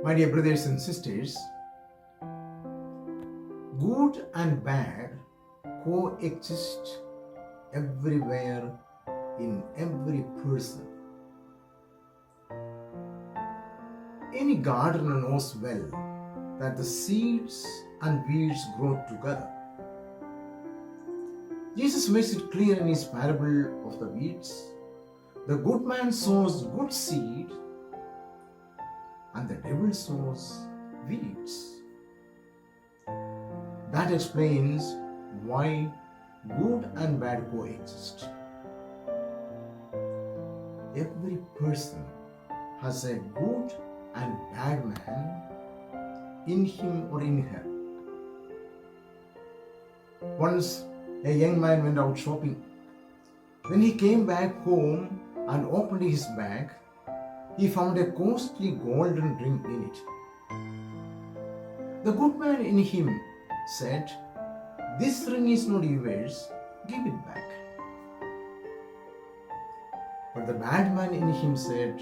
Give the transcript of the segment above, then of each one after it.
My dear brothers and sisters, good and bad coexist everywhere in every person. Any gardener knows well that the seeds and weeds grow together. Jesus makes it clear in his parable of the weeds. The good man sows good seed and the devil sows weeds. That explains why good and bad coexist. Every person has a good and bad man in him or in her. Once a young man went out shopping. When he came back home and opened his bag, he found a costly golden ring in it. The good man in him said, "This ring is not yours, give it back." But the bad man in him said,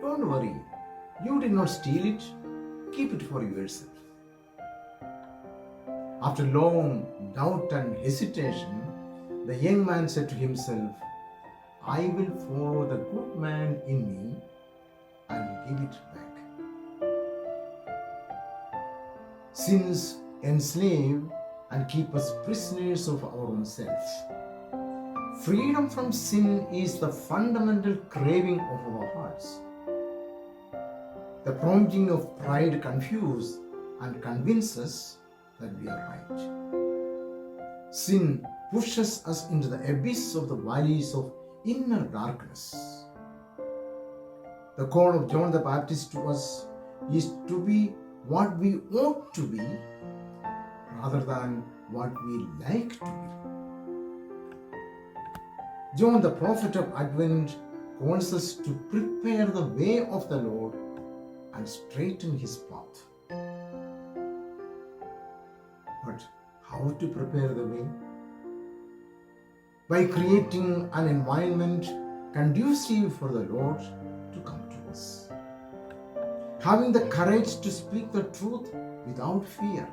"Don't worry, you did not steal it, keep it for yourself." After long doubt and hesitation, the young man said to himself, "I will follow the good man in me and give it back." Sins enslave and keep us prisoners of our own self. Freedom from sin is the fundamental craving of our hearts. The prompting of pride confuses and convinces us that we are right. Sin pushes us into the abyss of the valleys of inner darkness. The call of John the Baptist to us is to be what we ought to be rather than what we like to be. John, the prophet of Advent, calls us to prepare the way of the Lord and straighten his path. But how to prepare the way? By creating an environment conducive for the Lord to come to us. Having the courage to speak the truth without fear.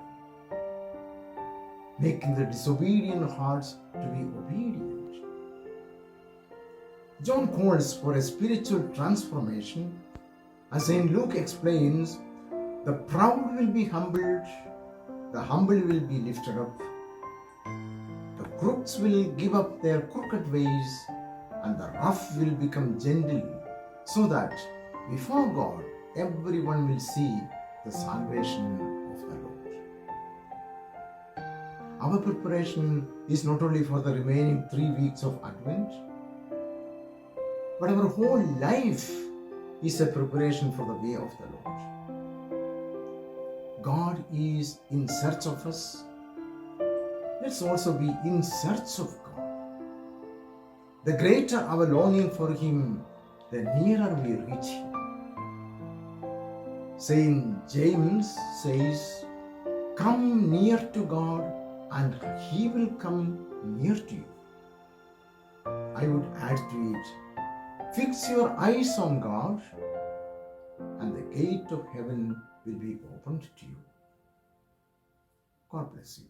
Making the disobedient hearts to be obedient. John calls for a spiritual transformation. As St. Luke explains, the proud will be humbled, the humble will be lifted up, the crooks will give up their crooked ways, and the rough will become gentle, so that before God everyone will see the salvation of the Lord. Our preparation is not only for the remaining 3 weeks of Advent, but our whole life is a preparation for the way of the Lord. God is in search of us. Let's also be in search of God. The greater our longing for Him, the nearer we reach Him. Saint James says, "Come near to God and He will come near to you." I would add to it, fix your eyes on God and the gate of heaven will be opened to you. God bless you.